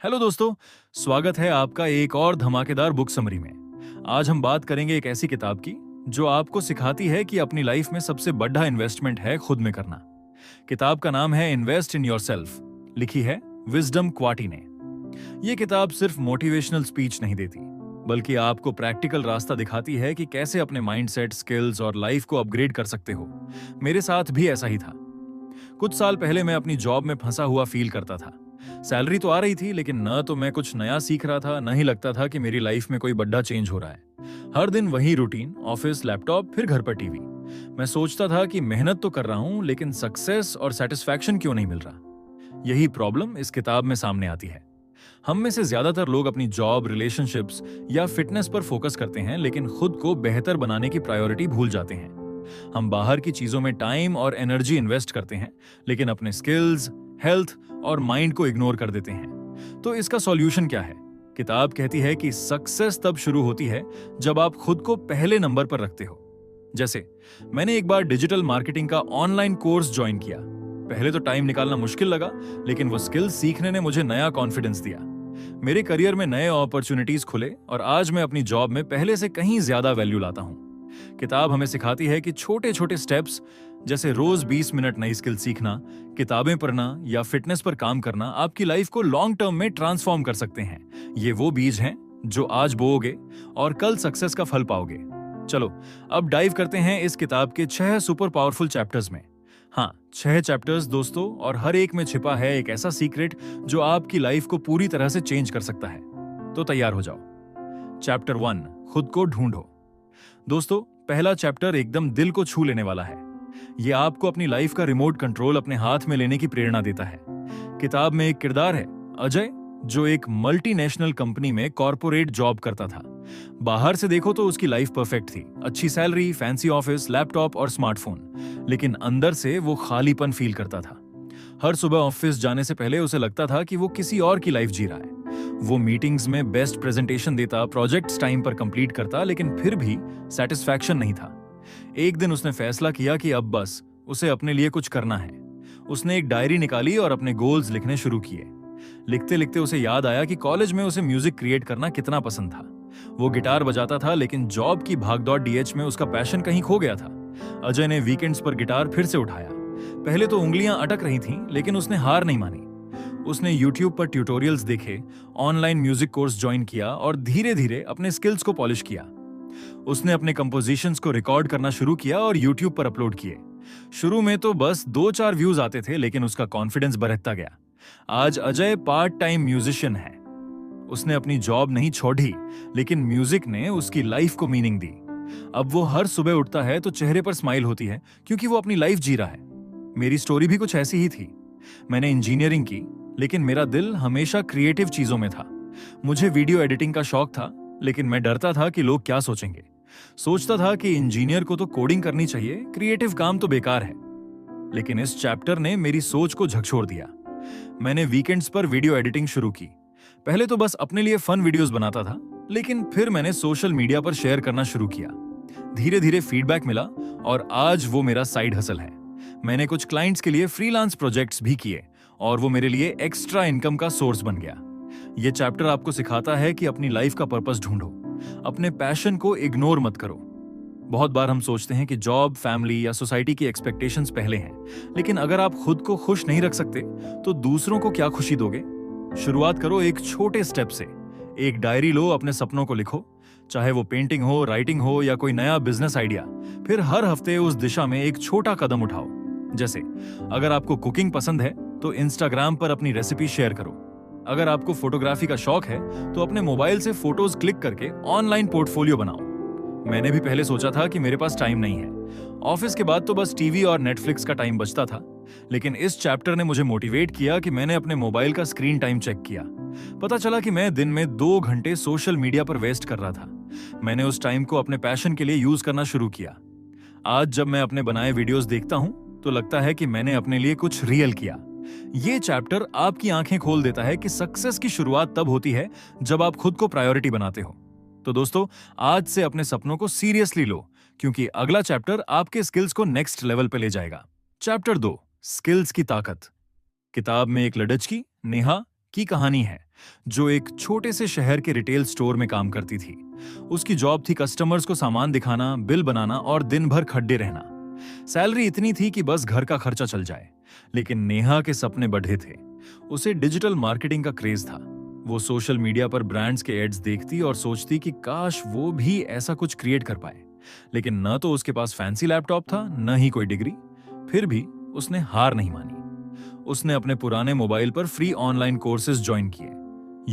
Hello दोस्तों, स्वागत है आपका एक और धमाकेदार बुक समरी में। आज हम बात करेंगे एक ऐसी किताब की जो आपको सिखाती है कि अपनी लाइफ में सबसे बड़ा इन्वेस्टमेंट है खुद में करना। किताब का नाम है इन्वेस्ट इन योरसेल्फ, लिखी है विजडम क्वाटी ने। ये किताब सिर्फ मोटिवेशनल स्पीच नहीं देती, बल्कि आपको प्रैक्टिकल रास्ता दिखाती है कि कैसे अपने माइंडसेट, स्किल्स और लाइफ को अपग्रेड कर सकते हो। मेरे साथ भी ऐसा ही था। कुछ साल पहले मैं अपनी जॉब में फंसा हुआ फील करता था। सैलरी तो आ रही थी, लेकिन न तो मैं कुछ नया सीख रहा था, न ही लगता था कि मेरी लाइफ में कोई बड़ा चेंज हो रहा है। हर दिन वही रूटीन, ऑफिस, लैपटॉप, फिर घर पर टीवी। मैं सोचता था कि मेहनत तो कर रहा हूं, लेकिन सक्सेस और सेटिस्फैक्शन क्यों नहीं मिल रहा। यही प्रॉब्लम इस किताब में सामने आती है। हम में से ज्यादातर लोग अपनी जॉब, रिलेशनशिप्स या फिटनेस पर फोकस करते हैं, लेकिन खुद को बेहतर बनाने की प्रायोरिटी भूल जाते हैं। हम बाहर की चीजों में टाइम और एनर्जी इन्वेस्ट करते हैं, लेकिन अपने स्किल्स, हेल्थ और माइंड को इग्नोर कर देते हैं। तो इसका सॉल्यूशन क्या है? किताब कहती है कि सक्सेस तब शुरू होती है जब आप खुद को पहले नंबर पर रखते हो। जैसे मैंने एक बार डिजिटल मार्केटिंग का ऑनलाइन कोर्स ज्वाइन किया। पहले तो टाइम निकालना मुश्किल लगा, लेकिन वो स्किल सीखने ने मुझे नया कॉन्फिडेंस दिया। मेरे करियर में नए अपॉर्चुनिटीज खुले और आज मैं अपनी जॉब में पहले से कहीं ज्यादा वैल्यू लाता हूं। किताब हमें सिखाती है कि छोटे छोटे स्टेप्स, जैसे रोज 20 मिनट नई स्किल सीखना, किताबें पढ़ना या फिटनेस पर काम करना, आपकी लाइफ को लॉन्ग टर्म में ट्रांसफॉर्म कर सकते हैं। ये वो बीज हैं जो आज बोओगे और कल सक्सेस का फल पाओगे। चलो अब डाइव करते हैं इस किताब के 6 सुपर पावरफुल चैप्टर्स में। हाँ, 6 चैप्टर्स दोस्तों, और हर एक में छिपा है एक ऐसा सीक्रेट जो आपकी लाइफ को पूरी तरह से चेंज कर सकता है। तो तैयार हो जाओ। चैप्टर 1, खुद को ढूंढो। दोस्तों, पहला चैप्टर एकदम दिल को छू लेने वाला है। यह आपको अपनी लाइफ का रिमोट कंट्रोल अपने हाथ में लेने की प्रेरणा देता है। किताब में एक किरदार है, अजय, जो एक मल्टीनेशनल कंपनी में कॉर्पोरेट जॉब करता था। बाहर से देखो तो उसकी लाइफ परफेक्ट थी, अच्छी सैलरी, फैंसी ऑफिस, लैपटॉप और स्मार्टफोन। लेकिन अंदर से वो खालीपन फील करता था। हर सुबह ऑफिस जाने से पहले उसे लगता था कि वो किसी और की लाइफ जी रहा है। वो मीटिंग्स में बेस्ट प्रेजेंटेशन देता, प्रोजेक्ट्स टाइम पर कंप्लीट करता, लेकिन फिर भी सेटिस्फैक्शन नहीं था। एक दिन उसने फैसला किया कि अब बस उसे अपने लिए कुछ करना है। उसने एक डायरी निकाली और अपने गोल्स लिखने शुरू किए। लिखते लिखते उसे याद आया कि कॉलेज में उसे म्यूजिक क्रिएट करना कितना पसंद था। वो गिटार बजाता था, लेकिन जॉब की भागदौड़ डीएच में उसका पैशन कहीं खो गया था। अजय ने वीकेंड्स पर गिटार फिर से उठाया। पहले तो उंगलियां अटक रही थीं, लेकिन उसने हार नहीं मानी। उसने यूट्यूब पर ट्यूटोरियल्स देखे, ऑनलाइन म्यूजिक कोर्स ज्वाइन किया और धीरे धीरे अपने स्किल्स को पॉलिश किया। उसने अपने कंपोजिशंस को रिकॉर्ड करना शुरू किया और यूट्यूब पर अपलोड किए। शुरू में तो बस 2-4 व्यूज आते थे, लेकिन उसका कॉन्फिडेंस बढ़ता गया। आज अजय पार्ट टाइम म्यूजिशियन है। उसने अपनी जॉब नहीं छोड़ी, लेकिन म्यूजिक ने उसकी लाइफ को मीनिंग दी। अब वो हर सुबह उठता है तो चेहरे पर स्माइल होती है, क्योंकि वो अपनी लाइफ जी रहा है। मेरी स्टोरी भी कुछ ऐसी ही थी। मैंने इंजीनियरिंग की, लेकिन मेरा दिल हमेशा क्रिएटिव चीजों में था। मुझे वीडियो एडिटिंग का शौक था, लेकिन मैं डरता था कि लोग क्या सोचेंगे। सोचता था कि इंजीनियर को तो कोडिंग करनी चाहिए, क्रिएटिव काम तो बेकार है। लेकिन इस चैप्टर ने मेरी सोच को झकझोर दिया। मैंने वीकेंड्स पर वीडियो एडिटिंग शुरू की। पहले तो बस अपने लिए फन वीडियोस बनाता था, लेकिन फिर मैंने सोशल मीडिया पर शेयर करना शुरू किया। धीरे धीरे फीडबैक मिला और आज वो मेरा साइड हसल है। मैंने कुछ क्लाइंट्स के लिए फ्रीलांस प्रोजेक्ट्स भी किए और वो मेरे लिए एक्स्ट्रा इनकम का सोर्स बन गया। ये चैप्टर आपको सिखाता है कि अपनी लाइफ का पर्पस ढूंढो, अपने पैशन को इग्नोर मत करो। बहुत बार हम सोचते हैं कि जॉब, फैमिली या सोसाइटी की एक्सपेक्टेशंस पहले हैं, लेकिन अगर आप खुद को खुश नहीं रख सकते तो दूसरों को क्या खुशी दोगे? शुरुआत करो एक छोटे स्टेप से। एक डायरी लो, अपने सपनों को लिखो, चाहे वो पेंटिंग हो, राइटिंग हो या कोई नया बिजनेस आइडिया। फिर हर हफ्ते उस दिशा में एक छोटा कदम उठाओ। जैसे अगर आपको कुकिंग पसंद है तो इंस्टाग्राम पर अपनी रेसिपी शेयर करो। अगर आपको फोटोग्राफी का शौक है तो अपने मोबाइल से फोटोज क्लिक करके ऑनलाइन पोर्टफोलियो बनाओ। मैंने भी पहले सोचा था कि मेरे पास टाइम नहीं है, ऑफिस के बाद तो बस टीवी और नेटफ्लिक्स का टाइम बचता था। लेकिन इस चैप्टर ने मुझे मोटिवेट किया कि मैंने अपने मोबाइल का स्क्रीन टाइम चेक किया। पता चला कि मैं दिन में 2 घंटे सोशल मीडिया पर वेस्ट कर रहा था। मैंने उस टाइम को अपने पैशन के लिए यूज करना शुरू किया। आज जब मैं अपने बनाए वीडियोस देखता हूं तो लगता है कि मैंने अपने लिए कुछ रियल किया। ये चैप्टर आपकी आंखें खोल देता है कि सक्सेस की शुरुआत तब होती है जब आप खुद को प्रायोरिटी बनाते हो। तो दोस्तों, आज से अपने सपनों को सीरियसली लो, क्योंकि अगला चैप्टर आपके स्किल्स को नेक्स्ट लेवल पे ले जाएगा। चैप्टर 2, स्किल्स की ताकत। किताब में एक लड़की, नेहा, की कहानी है जो एक छोटे से शहर के रिटेल स्टोर में काम करती थी। उसकी जॉब थी कस्टमर्स को सामान दिखाना, बिल बनाना और दिन भर खड्डे रहना। सैलरी इतनी थी कि बस घर का खर्चा चल जाए। लेकिन नेहा के सपने बढ़े थे। उसे डिजिटल मार्केटिंग का क्रेज था। वो सोशल मीडिया पर ब्रांड्स के एड्स देखती और सोचती कि काश वो भी ऐसा कुछ क्रिएट कर पाए। लेकिन न तो उसके पास फैंसी लैपटॉप था, न ही कोई डिग्री। फिर भी उसने हार नहीं मानी। उसने अपने पुराने मोबाइल पर फ्री ऑनलाइन कोर्सेज ज्वाइन किए,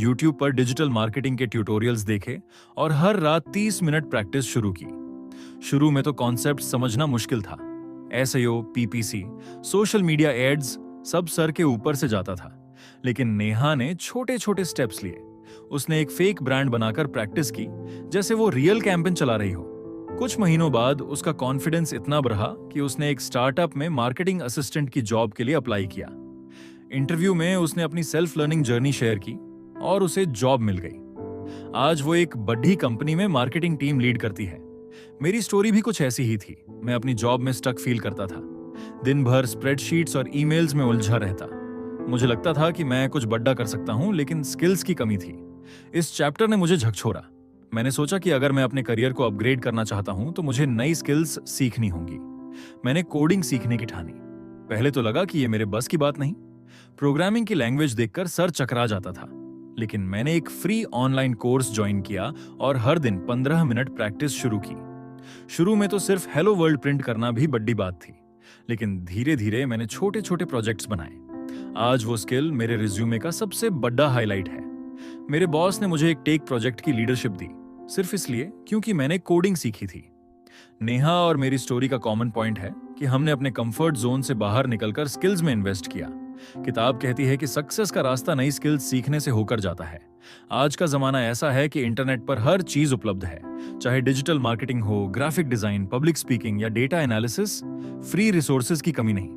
यूट्यूब पर डिजिटल मार्केटिंग के ट्यूटोरियल्स देखे और हर रात 30 मिनट प्रैक्टिस शुरू की। शुरू में तो कॉन्सेप्ट समझना मुश्किल था। SEO, PPC, social media ads सब सर के ऊपर से जाता था। लेकिन नेहा ने छोटे छोटे स्टेप्स लिए। उसने एक फेक ब्रांड बनाकर प्रैक्टिस की, जैसे वो रियल कैंपेन चला रही हो। कुछ महीनों बाद उसका कॉन्फिडेंस इतना बढ़ा कि उसने एक स्टार्टअप में मार्केटिंग असिस्टेंट की जॉब के लिए अप्लाई किया। इंटरव्यू में उसने अपनी सेल्फ लर्निंग जर्नी शेयर की और उसे जॉब मिल गई। आज वो एक बड़ी कंपनी में मार्केटिंग टीम लीड करती है। मेरी स्टोरी भी कुछ ऐसी ही थी। मैं अपनी जॉब में स्टक फील करता था। दिन भर स्प्रेडशीट्स और ईमेल्स में उलझा रहता। मुझे लगता था कि मैं कुछ बड़ा कर सकता हूं, लेकिन स्किल्स की कमी थी। इस चैप्टर ने मुझे झकझोरा। मैंने सोचा कि अगर मैं अपने करियर को अपग्रेड करना चाहता हूं तो मुझे नई स्किल्स सीखनी होंगी। मैंने कोडिंग सीखने की ठानी। पहले तो लगा कि ये मेरे बस की बात नहीं। प्रोग्रामिंग की लैंग्वेज देखकर सर चकरा जाता था। लेकिन मैंने एक फ्री ऑनलाइन कोर्स ज्वाइन किया और हर दिन 15 मिनट प्रैक्टिस शुरू की। शुरू में तो सिर्फ हेलो वर्ल्ड प्रिंट करना भी बड़ी बात थी। लेकिन धीरे धीरे मैंने छोटे छोटे प्रोजेक्ट्स बनाए। आज वो स्किल मेरे रिज्यूमे का सबसे बड़ा हाईलाइट है। मेरे बॉस ने मुझे एक टेक प्रोजेक्ट की लीडरशिप दी, सिर्फ इसलिए क्योंकि मैंने कोडिंग सीखी थी। नेहा और मेरी स्टोरी का कॉमन पॉइंट है कि हमने अपने कंफर्ट जोन से बाहर निकलकर स्किल्स में इन्वेस्ट किया। किताब कहती है कि सक्सेस का रास्ता नई स्किल्स सीखने से होकर जाता है। आज का जमाना ऐसा है कि इंटरनेट पर हर चीज उपलब्ध है, चाहे डिजिटल मार्केटिंग हो, ग्राफिक डिजाइन, पब्लिक स्पीकिंग या डेटा एनालिसिस। फ्री रिसोर्सेज की कमी नहीं।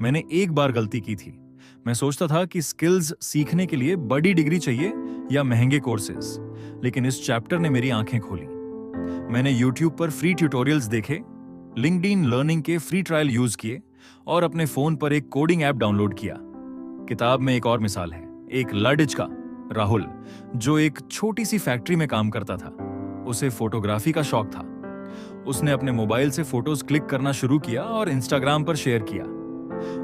मैंने एक बार गलती की थी। मैं सोचता था कि स्किल्स सीखने के लिए बड़ी डिग्री चाहिए या महंगे कोर्सेज। लेकिन इस चैप्टर ने मेरी आंखें खोली। मैंने यूट्यूब पर फ्री ट्यूटोरियल्स देखे, लिंक्डइन लर्निंग के फ्री ट्रायल यूज किए और अपने फोन पर एक कोडिंग ऐप डाउनलोड किया। किताब में एक और मिसाल है, एक लाडिज का, राहुल, जो एक छोटी सी फैक्ट्री में काम करता था। उसे फोटोग्राफी का शौक था। उसने अपने मोबाइल से फोटोज क्लिक करना शुरू किया और इंस्टाग्राम पर शेयर किया।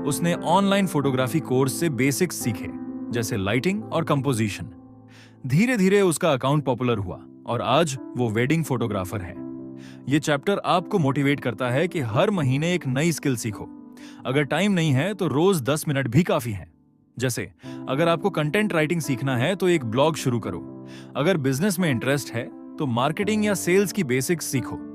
उसने ऑनलाइन फोटोग्राफी कोर्स से बेसिक्स सीखे, जैसे लाइटिंग और कंपोजिशन। धीरे धीरे उसका अकाउंट पॉपुलर हुआ और आज वो वेडिंग फोटोग्राफर है। ये चैप्टर आपको मोटिवेट करता है कि हर महीने एक नई स्किल सीखो। अगर टाइम नहीं है तो रोज 10 मिनट भी काफी है। जैसे अगर आपको कंटेंट राइटिंग सीखना है तो एक ब्लॉग शुरू करो। अगर बिजनेस में इंटरेस्ट है तो मार्केटिंग या सेल्स की बेसिक्स सीखो।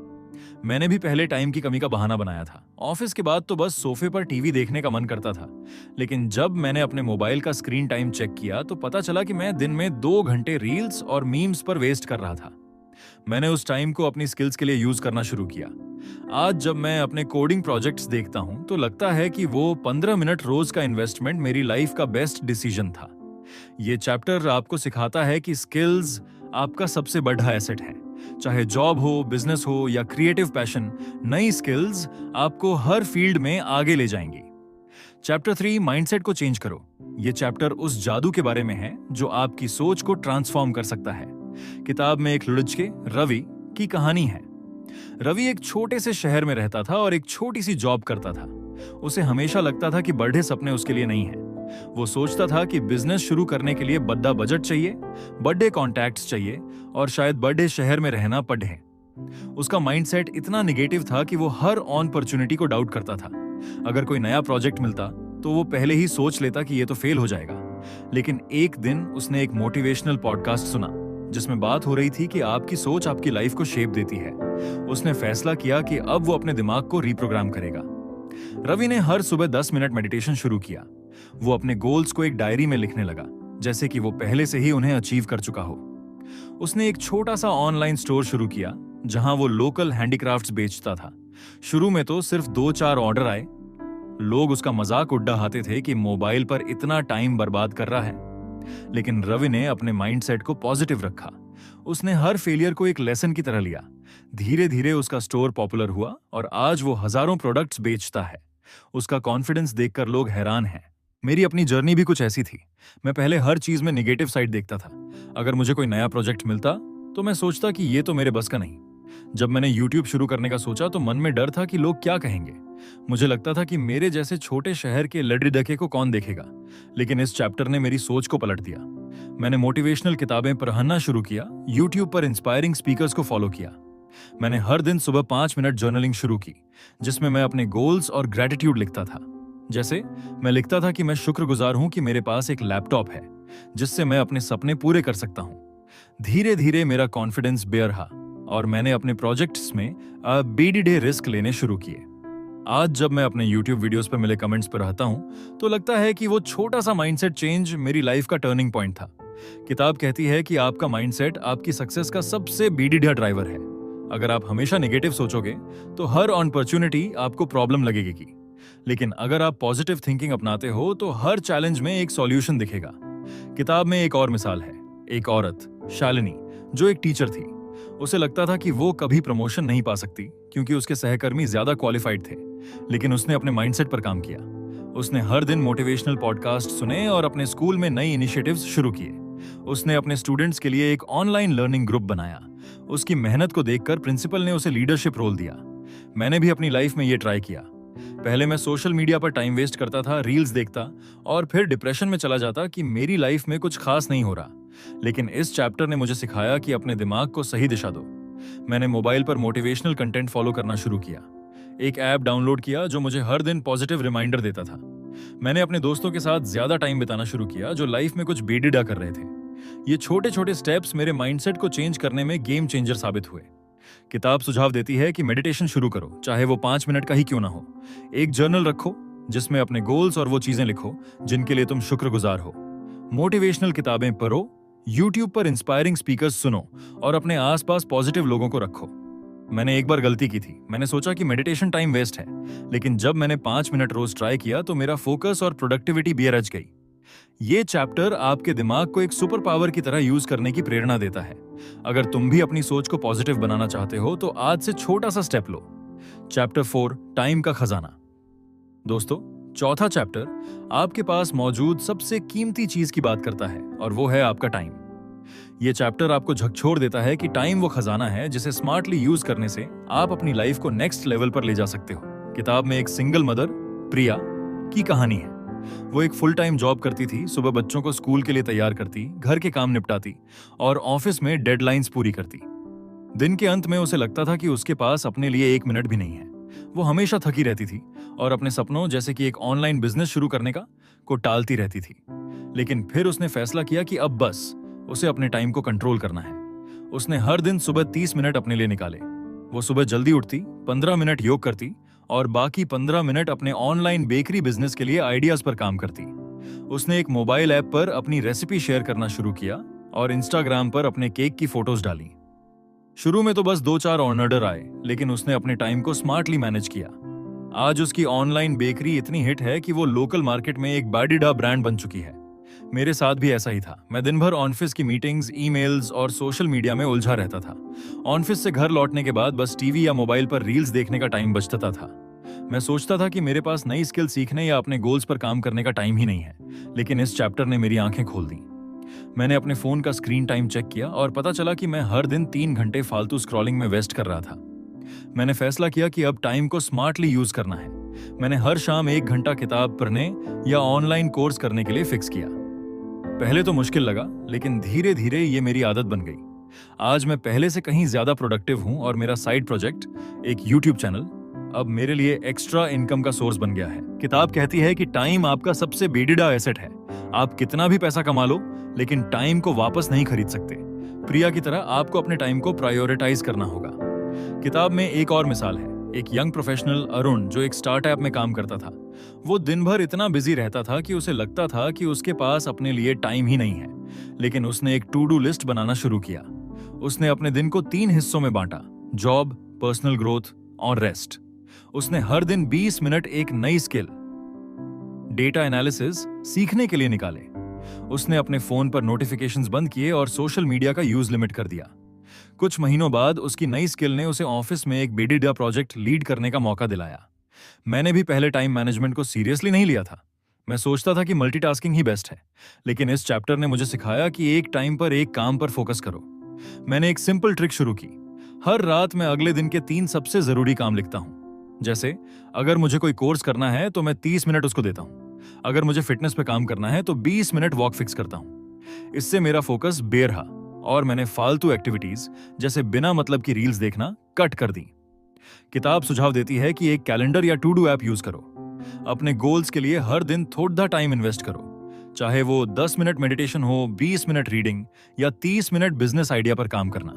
मैंने भी पहले टाइम की कमी का बहाना बनाया था। ऑफिस के बाद तो बस सोफे पर टीवी देखने का मन करता था। लेकिन जब मैंने अपने मोबाइल का स्क्रीन टाइम चेक किया तो पता चला कि मैं दिन में 2 घंटे रील्स और मीम्स पर वेस्ट कर रहा था। मैंने उस टाइम को अपनी स्किल्स के लिए यूज करना शुरू किया। आज जब मैं अपने कोडिंग प्रोजेक्ट्स देखता हूं तो लगता है कि वो 15 मिनट रोज का इन्वेस्टमेंट मेरी लाइफ का बेस्ट डिसीजन था। ये चैप्टर आपको सिखाता है कि स्किल्स आपका सबसे बड़ा एसेट है। चाहे जॉब हो, बिजनेस हो या क्रिएटिव पैशन, नई स्किल्स आपको हर फील्ड में आगे ले जाएंगी। चैप्टर 3, माइंडसेट को चेंज करो। ये चैप्टर उस जादू के बारे में है जो आपकी सोच को ट्रांसफॉर्म कर सकता है। किताब में एक लुढ़के रवि की कहानी है। रवि एक छोटे से शहर में रहता था और एक छोटी सी जॉब करता था। उसे हमेशा लगता था कि बड़े सपने उसके लिए नहीं हैं। वो सोचता था कि बिजनेस शुरू करने के लिए बड़ा बजट चाहिए, बड़े कॉन्टैक्ट्स चाहिए और शायद बड़े शहर में रहना पड़े। उसका माइंडसेट इतना निगेटिव था कि वो हर अपॉर्चुनिटी को डाउट करता था। अगर कोई नया प्रोजेक्ट मिलता तो वो पहले ही सोच लेता कि ये तो फेल हो जाएगा। लेकिन एक दिन उसने एक मोटिवेशनल पॉडकास्ट सुना जिसमें बात हो रही थी कि आपकी सोच आपकी लाइफ को शेप देती है। उसने फैसला किया कि अब वो अपने दिमाग को रीप्रोग्राम करेगा। रवि ने हर सुबह 10 मिनट मेडिटेशन शुरू किया। वो अपने गोल्स को एक डायरी में लिखने लगा, जैसे कि वो पहले से ही उन्हें अचीव कर चुका हो। उसने एक छोटा सा ऑनलाइन स्टोर शुरू किया जहां वो लोकल हैंडीक्राफ्ट्स बेचता था। शुरू में तो सिर्फ 2-4 ऑर्डर आए। लोग उसका मजाक उड़ाते थे कि मोबाइल पर इतना टाइम बर्बाद कर रहा है। लेकिन रवि ने अपने माइंडसेट को पॉजिटिव रखा। उसने हर फेलियर को एक लेसन की तरह लिया। धीरे धीरे उसका स्टोर पॉपुलर हुआ और आज वो हजारों प्रोडक्ट्स बेचता है। उसका कॉन्फिडेंस देखकर लोग हैरान हैं। मेरी अपनी जर्नी भी कुछ ऐसी थी। मैं पहले हर चीज में निगेटिव साइड देखता था। अगर मुझे कोई नया प्रोजेक्ट मिलता तो मैं सोचता कि ये तो मेरे बस का नहीं। जब मैंने यूट्यूब शुरू करने का सोचा तो मन में डर था कि लोग क्या कहेंगे। मुझे लगता था कि मेरे जैसे छोटे शहर के लड़े डके को कौन देखेगा। लेकिन इस चैप्टर ने मेरी सोच को पलट दिया। मैंने मोटिवेशनल किताबें पढ़ना शुरू किया, यूट्यूब पर इंस्पायरिंग स्पीकर्स को फॉलो किया। मैंने हर दिन सुबह 5 मिनट जर्नलिंग शुरू की, जिसमें मैं अपने गोल्स और ग्रेटिट्यूड लिखता था। जैसे मैं लिखता था कि मैं शुक्रगुजार हूं कि मेरे पास एक लैपटॉप है जिससे मैं अपने सपने पूरे कर सकता हूं। धीरे धीरे मेरा कॉन्फिडेंस बेयर रहा और मैंने अपने प्रोजेक्ट्स में बीडी डे रिस्क लेने शुरू किए। आज जब मैं अपने YouTube वीडियोस पर मिले कमेंट्स पर रहता हूं तो लगता है कि वो छोटा सा माइंडसेट चेंज मेरी लाइफ का टर्निंग पॉइंट था। किताब कहती है कि आपका माइंडसेट आपकी सक्सेस का सबसे बीडीडा ड्राइवर है। अगर आप हमेशा नेगेटिव सोचोगे तो हर अपॉर्चुनिटी आपको प्रॉब्लम लगेगी, लेकिन अगर आप पॉजिटिव थिंकिंग अपनाते हो तो हर चैलेंज में एक सॉल्यूशन दिखेगा। किताब में एक और मिसाल है, एक औरत शालिनी जो एक टीचर थी। उसे लगता था कि वो कभी प्रमोशन नहीं पा सकती क्योंकि उसके सहकर्मी ज्यादा क्वालिफाइड थे, लेकिन उसने अपने माइंडसेट पर काम किया। उसने हर दिन मोटिवेशनल पॉडकास्ट सुने और अपने स्कूल में नई इनिशिएटिव्स शुरू किए। उसने अपने स्टूडेंट्स के लिए एक ऑनलाइन लर्निंग ग्रुप बनाया। उसकी मेहनत को देखकर प्रिंसिपल ने उसे लीडरशिप रोल दिया। मैंने भी अपनी लाइफ में ये ट्राई किया। पहले मैं सोशल मीडिया पर टाइम वेस्ट करता था, रील्स देखता और फिर डिप्रेशन में चला जाता कि मेरी लाइफ में कुछ खास नहीं हो रहा। लेकिन इस चैप्टर ने मुझे सिखाया कि अपने दिमाग को सही दिशा दो। मैंने मोबाइल पर मोटिवेशनल कंटेंट फॉलो करना शुरू किया। एक ऐप डाउनलोड किया जो मुझे हर दिन पॉजिटिव रिमाइंडर देता था। मैंने अपने दोस्तों के साथ ज्यादा टाइम बिताना शुरू किया जो लाइफ में कुछ बेडिडा कर रहे थे। ये छोटे छोटे स्टेप्स मेरे माइंडसेट को चेंज करने में गेम चेंजर साबित हुए। किताब सुझाव देती है कि मेडिटेशन शुरू करो, चाहे वो 5 मिनट का ही क्यों ना हो। एक जर्नल रखो जिसमें अपने गोल्स और वो चीजें लिखो जिनके लिए तुम शुक्रगुजार हो। मोटिवेशनल किताबें पढ़ो, यूट्यूब पर इंस्पायरिंग स्पीकर्स सुनो और अपने आसपास पॉजिटिव लोगों को रखो। मैंने एक बार गलती की थी। मैंने सोचा कि मेडिटेशन टाइम वेस्ट है, लेकिन जब मैंने 5 मिनट रोज ट्राई किया तो मेरा फोकस और प्रोडक्टिविटी बेयर रच गई। ये चैप्टर आपके दिमाग को एक सुपर पावर की तरह यूज करने की प्रेरणा देता है। अगर तुम भी अपनी सोच को पॉजिटिव बनाना चाहते हो तो आज से छोटा सा स्टेप लो। चैप्टर 4, टाइम का खजाना। दोस्तों, चौथा चैप्टर आपके पास मौजूद सबसे कीमती चीज की बात करता है और वो है आपका टाइम। यह चैप्टर आपको झकझोर देता है कि टाइम वो खजाना है जिसे स्मार्टली यूज करने से आप अपनी लाइफ को नेक्स्ट लेवल पर ले जा सकते हो। किताब में एक सिंगल मदर, प्रिया, की कहानी है। वो एक फुल टाइम जॉब करती थी, सुबह बच्चों को स्कूल के लिए तैयार करती, घर के काम निपटाती और ऑफिस में डेडलाइंस पूरी करती। दिन के अंत में उसे लगता था कि उसके पास अपने लिए 1 मिनट भी नहीं है। वो हमेशा थकी रहती थी और अपने सपनों जैसे कि एक ऑनलाइन बिजनेस शुरू करने को टालती रहती थी। लेकिन फिर उसने फैसला किया कि अब बस उसे अपने टाइम को कंट्रोल करना है। उसने हर दिन सुबह 30 मिनट अपने लिए निकाले। वो सुबह जल्दी उठती, 15 मिनट योग करती और बाकी 15 मिनट अपने ऑनलाइन बेकरी बिजनेस के लिए आइडियाज पर काम करती। उसने एक मोबाइल ऐप पर अपनी रेसिपी शेयर करना शुरू किया और इंस्टाग्राम पर अपने केक की फोटोज डाली। शुरू में तो बस 2-4 ऑर्डर आए, लेकिन उसने अपने टाइम को स्मार्टली मैनेज किया। आज उसकी ऑनलाइन बेकरी इतनी हिट है कि वो लोकल मार्केट में एक बाडिडा ब्रांड बन चुकी है। मेरे साथ भी ऐसा ही था। मैं दिन भर ऑफिस की मीटिंग्स, ईमेल्स और सोशल मीडिया में उलझा रहता था। ऑफिस से घर लौटने के बाद बस टीवी या मोबाइल पर रील्स देखने का टाइम बचता था। मैं सोचता था कि मेरे पास नई स्किल सीखने या अपने गोल्स पर काम करने का टाइम ही नहीं है। लेकिन इस चैप्टर ने मेरी आंखें खोल दी। मैंने अपने फोन का स्क्रीन टाइम चेक किया और पता चला कि मैं हर दिन 3 घंटे फालतू स्क्रॉलिंग में वेस्ट कर रहा था। मैंने फैसला किया कि अब टाइम को स्मार्टली यूज करना है। मैंने हर शाम 1 घंटा किताब पढ़ने या ऑनलाइन कोर्स करने के लिए फिक्स किया। पहले तो मुश्किल लगा, लेकिन धीरे धीरे ये मेरी आदत बन गई। आज मैं पहले से कहीं ज्यादा प्रोडक्टिव हूं और मेरा साइड प्रोजेक्ट, एक यूट्यूब चैनल, अब मेरे लिए एक्स्ट्रा इनकम का सोर्स बन गया है। किताब कहती है कि टाइम आपका सबसे बेडिडा एसेट है। आप कितना भी पैसा कमा लो, लेकिन टाइम को वापस नहीं खरीद सकते। प्रिया की तरह आपको अपने टाइम को प्रायोरिटाइज करना होगा। किताब में एक और मिसाल है, एक यंग प्रोफेशनल अरुण जो एक स्टार्टअप में काम करता था। वो दिन भर इतना बिजी रहता था कि उसे लगता था कि उसके पास अपने लिए टाइम ही नहीं है। लेकिन उसने एक टू डू लिस्ट बनाना शुरू किया। उसने अपने दिन को 3 हिस्सों में बांटा, जॉब, पर्सनल ग्रोथ और रेस्ट। उसने हर दिन 20 मिनट एक नई स्किल, डेटा एनालिसिस, सीखने के लिए निकाले। उसने अपने फोन पर नोटिफिकेशंस बंद किए और सोशल मीडिया का यूज लिमिट कर दिया। कुछ महीनों बाद उसकी नई स्किल ने उसे ऑफिस में एक बेडिडा प्रोजेक्ट लीड करने का मौका दिलाया। मैंने भी पहले टाइम मैनेजमेंट को सीरियसली नहीं लिया था। मैं सोचता था कि मल्टीटास्किंग ही बेस्ट है, लेकिन इस चैप्टर ने मुझे सिखाया कि एक टाइम पर एक काम पर फोकस करो। मैंने एक सिंपल ट्रिक शुरू की। हर रात मैं अगले दिन के 3 सबसे जरूरी काम लिखता हूं। जैसे अगर मुझे कोई कोर्स करना है तो मैं 30 मिनट उसको देता हूं। अगर मुझे फिटनेस पे काम करना है तो 20 मिनट वॉक फिक्स करता हूं। इससे मेरा फोकस बेर रहा और मैंने फालतू एक्टिविटीज जैसे बिना मतलब की रील्स देखना कट कर दी। किताब सुझाव देती है कि एक कैलेंडर या टू डू ऐप यूज करो। अपने गोल्स के लिए हर दिन थोड़ा टाइम इन्वेस्ट करो, चाहे वो 10 मिनट मेडिटेशन हो, 20 मिनट रीडिंग या 30 मिनट बिजनेस आइडिया पर काम करना।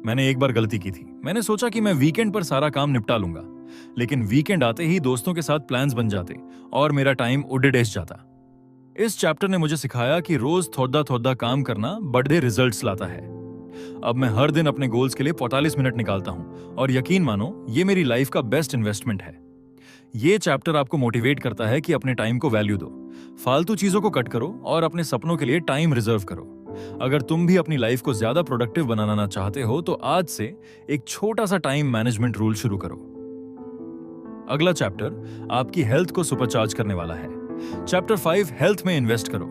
मैंने एक बार गलती की थी। मैंने सोचा कि मैं वीकेंड पर सारा काम निपटा लूंगा, लेकिन वीकेंड आते ही दोस्तों के साथ प्लान्स बन जाते और मेरा टाइम उड़ेडेस जाता। इस चैप्टर ने मुझे सिखाया कि रोज थोड़ा थोड़ा काम करना बड़े रिजल्ट्स लाता है। अब मैं हर दिन अपने गोल्स के लिए 45 मिनट निकालता हूं और यकीन मानो ये मेरी लाइफ का बेस्ट इन्वेस्टमेंट है। ये चैप्टर आपको मोटिवेट करता है कि अपने टाइम को वैल्यू दो, फालतू चीजों को कट करो और अपने सपनों के लिए टाइम रिजर्व करो। अगर तुम भी अपनी लाइफ को ज्यादा प्रोडक्टिव बनाना चाहते हो तो आज से एक छोटा सा टाइम मैनेजमेंट रूल शुरू करो। अगला चैप्टर आपकी हेल्थ को सुपरचार्ज करने वाला है। चैप्टर 5 हेल्थ में इन्वेस्ट करो।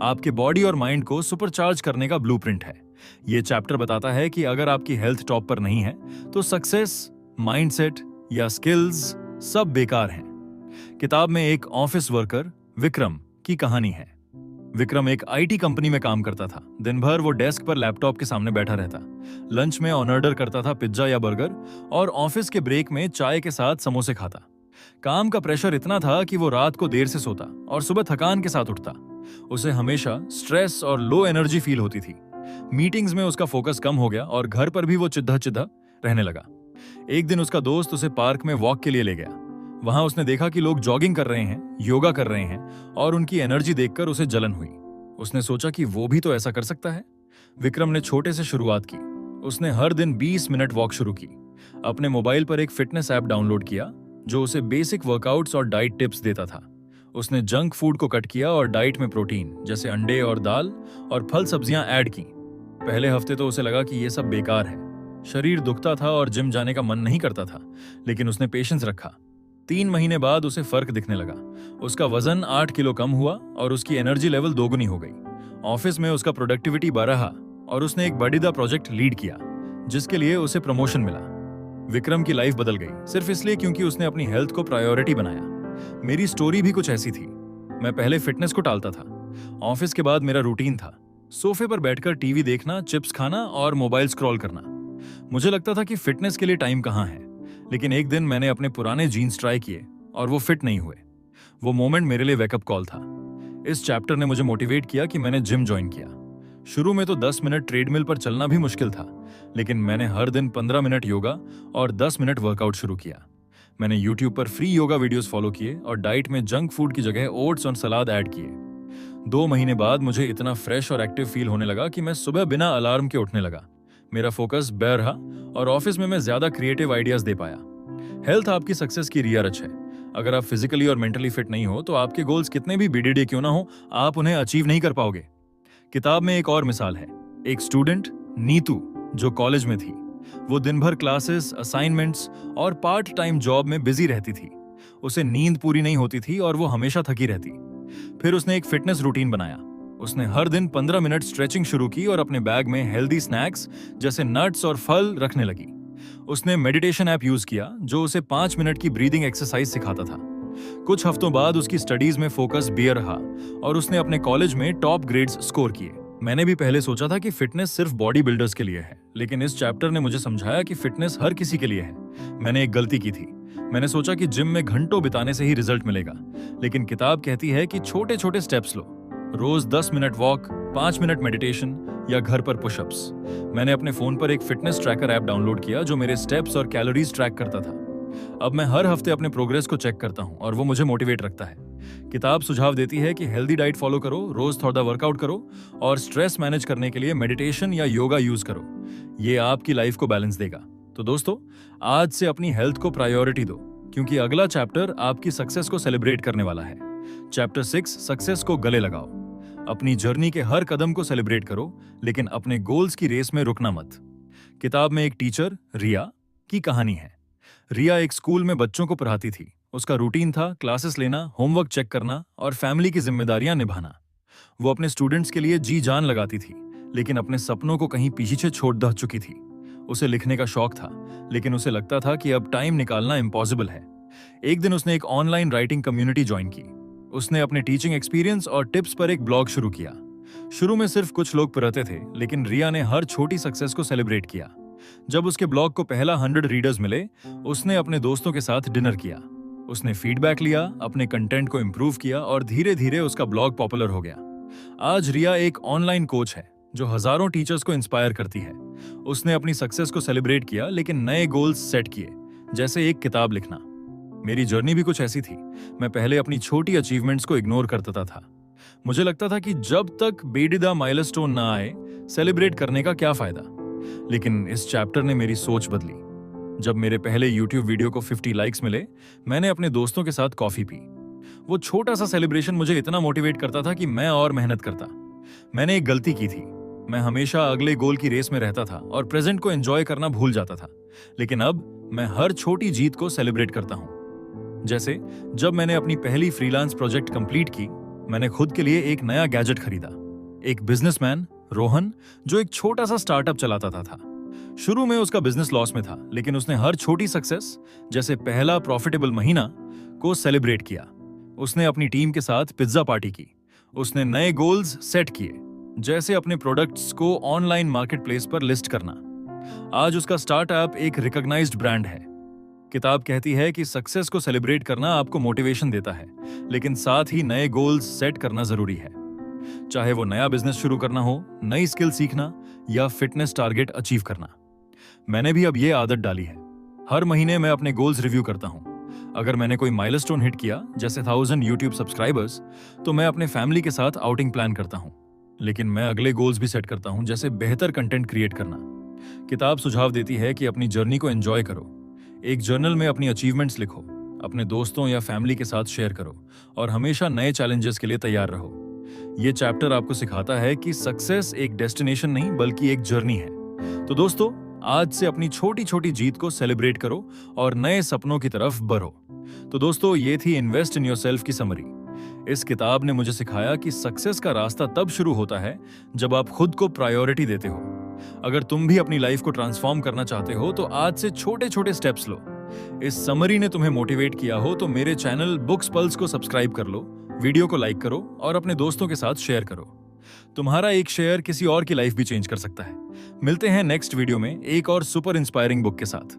आपके बॉडी और माइंड को सुपरचार्ज करने का ब्लूप्रिंट है। यह चैप्टर बताता है कि अगर आपकी हेल्थ टॉप पर नहीं है तो सक्सेस, माइंडसेट या स्किल्स सब बेकार हैं। किताब में एक ऑफिस वर्कर विक्रम की कहानी है। विक्रम एक आईटी कंपनी में काम करता था। दिन भर वो डेस्क पर लैपटॉप के सामने बैठा रहता। लंच में ऑर्डर करता था पिज्जा या बर्गर और ऑफिस के ब्रेक में चाय के साथ समोसे खाता। काम का प्रेशर इतना था कि वो रात को देर से सोता और सुबह थकान के साथ उठता। उसे हमेशा स्ट्रेस और लो एनर्जी फील होती थी। मीटिंग्स में उसका फोकस कम हो गया और घर पर भी वो चिढ़ा चिढ़ा रहने लगा। एक दिन उसका दोस्त उसे पार्क में वॉक के लिए ले गया। वहां उसने देखा कि लोग जॉगिंग कर रहे हैं, योगा कर रहे हैं और उनकी एनर्जी देखकर उसे जलन हुई। उसने सोचा कि वो भी तो ऐसा कर सकता है। विक्रम ने छोटे से शुरुआत की। उसने हर दिन 20 मिनट वॉक शुरू की। अपने मोबाइल पर एक फिटनेस ऐप डाउनलोड किया जो उसे बेसिक वर्कआउट्स और डाइट टिप्स देता था। उसने जंक फूड को कट किया और डाइट में प्रोटीन जैसे अंडे और दाल और फल सब्जियां ऐड की। पहले हफ्ते तो उसे लगा कि ये सब बेकार है। शरीर दुखता था और जिम जाने का मन नहीं करता था, लेकिन उसने पेशेंस रखा। 3 महीने बाद उसे फर्क दिखने लगा। उसका वजन 8 किलो कम हुआ और उसकी एनर्जी लेवल दोगुनी हो गई। ऑफिस में उसका प्रोडक्टिविटी बढ़ा और उसने एक बड़ा प्रॉजेक्ट लीड किया जिसके लिए उसे प्रमोशन मिला। विक्रम की लाइफ बदल गई सिर्फ इसलिए क्योंकि उसने अपनी हेल्थ को प्रायोरिटी बनाया। मेरी स्टोरी भी कुछ ऐसी थी। मैं पहले फिटनेस को टालता था। ऑफिस के बाद मेरा रूटीन था सोफे पर बैठकर टीवी देखना, चिप्स खाना और मोबाइल स्क्रॉल करना। मुझे लगता था कि फिटनेस के लिए टाइम कहाँ है, लेकिन एक दिन मैंने अपने पुराने जीन्स ट्राई किए और वो फिट नहीं हुए। वो मोमेंट मेरे लिए वेकअप कॉल था। इस चैप्टर ने मुझे मोटिवेट किया कि मैंने जिम ज्वाइन किया। शुरू में तो 10 मिनट ट्रेडमिल पर चलना भी मुश्किल था, लेकिन मैंने हर दिन 15 मिनट योगा और 10 मिनट वर्कआउट शुरू किया। मैंने यूट्यूब पर फ्री योगा वीडियोस फॉलो किए और डाइट में जंक फूड की जगह ओट्स और सलाद ऐड किए। 2 महीने बाद मुझे इतना फ्रेश और एक्टिव फील होने लगा कि मैं सुबह बिना अलार्म के उठने लगा। मेरा फोकस बेहतर रहा और ऑफिस में मैं ज्यादा क्रिएटिव आइडियाज दे पाया। हेल्थ आपकी सक्सेस की रियारच है। अगर आप फिजिकली और मेंटली फिट नहीं हो तो आपके गोल्स कितने भी बीडीडी क्यों ना हो, आप उन्हें अचीव नहीं कर पाओगे। किताब में एक और मिसाल है। एक स्टूडेंट नीतू जो कॉलेज में थी। वो दिन भर क्लासेस, असाइनमेंट्स और पार्ट टाइम जॉब में बिजी रहती थी। उसे नींद पूरी नहीं होती थी और वो हमेशा थकी रहती। फिर उसने एक फिटनेस रूटीन बनाया। उसने हर दिन 15 मिनट स्ट्रेचिंग शुरू की और अपने बैग में हेल्दी स्नैक्स जैसे नट्स और फल रखने लगी। उसने मेडिटेशन ऐप यूज किया जो उसे 5 मिनट की ब्रीदिंग एक्सरसाइज सिखाता था। कुछ हफ्तों बाद उसकी स्टडीज में फोकस बेहतर रहा और उसने अपने कॉलेज में टॉप ग्रेड्स स्कोर किए। मैंने भी पहले सोचा था कि फिटनेस सिर्फ बॉडी बिल्डर्स के लिए है, लेकिन इस चैप्टर ने मुझे समझाया कि फिटनेस हर किसी के लिए है। मैंने एक गलती की थी। मैंने सोचा कि जिम में घंटों बिताने से ही रिजल्ट मिलेगा, लेकिन किताब कहती है कि छोटे छोटे स्टेप्स लो। रोज 10 मिनट वॉक, 5 मिनट मेडिटेशन या घर पर पुशअप्स। मैंने अपने फोन पर एक फिटनेस ट्रैकर ऐप डाउनलोड किया जो मेरे स्टेप्स और कैलोरीज ट्रैक करता था। अब मैं हर हफ्ते अपने प्रोग्रेस को चेक करता हूं और वो मुझे मोटिवेट रखता है। किताब सुझाव देती है कि हेल्दी डाइट फॉलो करो, रोज थोड़ा वर्कआउट करो और स्ट्रेस मैनेज करने के लिए मेडिटेशन या योगा यूज करो। ये आपकी लाइफ को बैलेंस देगा। तो दोस्तों, आज से अपनी हेल्थ को प्रायोरिटी दो, क्योंकि अगला चैप्टर आपकी सक्सेस को सेलिब्रेट करने वाला है। चैप्टर 6 सक्सेस को गले लगाओ। अपनी जर्नी के हर कदम को सेलिब्रेट करो, लेकिन अपने गोल्स की रेस में रुकना मत। किताब में एक टीचर रिया की कहानी है। रिया एक स्कूल में बच्चों को पढ़ाती थी। उसका रूटीन था क्लासेस लेना, होमवर्क चेक करना और फैमिली की जिम्मेदारियां निभाना। वो अपने स्टूडेंट्स के लिए जी जान लगाती थी, लेकिन अपने सपनों को कहीं पीछे छोड़ द चुकी थी। उसे लिखने का शौक था, लेकिन उसे लगता था कि अब टाइम निकालना इम्पॉसिबल है। एक दिन उसने एक ऑनलाइन राइटिंग कम्युनिटी ज्वाइन की। उसने अपने टीचिंग एक्सपीरियंस और टिप्स पर एक ब्लॉग शुरू किया। शुरू में सिर्फ कुछ लोग पढ़ते थे, लेकिन रिया ने हर छोटी सक्सेस को सेलिब्रेट किया। जब उसके ब्लॉग को पहला 100 रीडर्स मिले, उसने अपने दोस्तों के साथ डिनर किया। उसने फीडबैक लिया, अपने कंटेंट को इम्प्रूव किया और धीरे धीरे उसका ब्लॉग पॉपुलर हो गया। आज रिया एक ऑनलाइन कोच है जो हजारों टीचर्स को इंस्पायर करती है। उसने अपनी सक्सेस को सेलिब्रेट किया, लेकिन नए गोल्स सेट किए, जैसे एक किताब लिखना। मेरी जर्नी भी कुछ ऐसी थी। मैं पहले अपनी छोटी अचीवमेंट्स को इग्नोर करता था। मुझे लगता था कि जब तक बेडिदा माइलस्टोन ना आए, सेलिब्रेट करने का क्या फायदा। लेकिन इस चैप्टर ने मेरी सोच बदली। जब मेरे पहले YouTube वीडियो को 50 लाइक्स मिले, मैंने अपने दोस्तों के साथ कॉफी पी। वो छोटा सा सेलिब्रेशन मुझे इतना मोटिवेट करता था कि मैं और मेहनत करता। मैंने एक गलती की थी। मैं हमेशा अगले गोल की रेस में रहता था और प्रेजेंट को एंजॉय करना भूल जाता था। लेकिन अब मैं हर छोटी जीत को सेलिब्रेट करता हूं। जैसे जब मैंने अपनी पहली फ्रीलांस प्रोजेक्ट कंप्लीट की, मैंने खुद के लिए एक नया गैजेट खरीदा। एक बिजनेसमैन रोहन, जो एक छोटा सा स्टार्टअप चलाता था। शुरू में उसका बिजनेस लॉस में था, लेकिन उसने हर छोटी सक्सेस, जैसे पहला प्रॉफिटेबल महीना, को सेलिब्रेट किया। उसने अपनी टीम के साथ पिज्जा पार्टी की। उसने नए गोल्स सेट किए, जैसे अपने प्रोडक्ट्स को ऑनलाइन मार्केटप्लेस पर लिस्ट करना। आज उसका स्टार्टअप एक रिकॉग्नाइज्ड ब्रांड है। किताब कहती है कि सक्सेस को सेलिब्रेट करना आपको मोटिवेशन देता है, लेकिन साथ ही नए गोल्स सेट करना जरूरी है। चाहे वो नया बिजनेस शुरू करना हो, नई स्किल सीखना या फिटनेस टारगेट अचीव करना। मैंने भी अब ये आदत डाली है। हर महीने मैं अपने गोल्स रिव्यू करता हूं। अगर मैंने कोई माइलस्टोन हिट किया, जैसे 1000 YouTube सब्सक्राइबर्स, तो मैं अपने फैमिली के साथ आउटिंग प्लान करता हूं। लेकिन मैं अगले गोल्स भी सेट करता हूं, जैसे बेहतर कंटेंट क्रिएट करना। किताब सुझाव देती है कि अपनी जर्नी को एंजॉय करो। एक जर्नल में अपनी अचीवमेंट्स लिखो, अपने दोस्तों या फैमिली के साथ शेयर करो और हमेशा नए चैलेंजेस के लिए तैयार रहो। ये चैप्टर आपको सिखाता है कि सक्सेस एक डेस्टिनेशन नहीं, बल्कि एक जर्नी है। तो दोस्तों, आज से अपनी छोटी छोटी जीत को सेलिब्रेट करो और नए सपनों की तरफ बढ़ो। तो दोस्तों, ये थी इन्वेस्ट इन योरसेल्फ की समरी। इस किताब ने मुझे सिखाया कि सक्सेस का रास्ता तब शुरू होता है जब आप खुद को प्रायोरिटी देते हो। अगर तुम भी अपनी लाइफ को ट्रांसफॉर्म करना चाहते हो, तो आज से छोटे छोटे स्टेप्स लो। इस समरी ने तुम्हें मोटिवेट किया हो तो मेरे चैनल बुक्स पल्स को सब्सक्राइब कर लो, वीडियो को लाइक करो और अपने दोस्तों के साथ शेयर करो। तुम्हारा एक शेयर किसी और की लाइफ भी चेंज कर सकता है। मिलते हैं नेक्स्ट वीडियो में एक और सुपर इंस्पायरिंग बुक के साथ।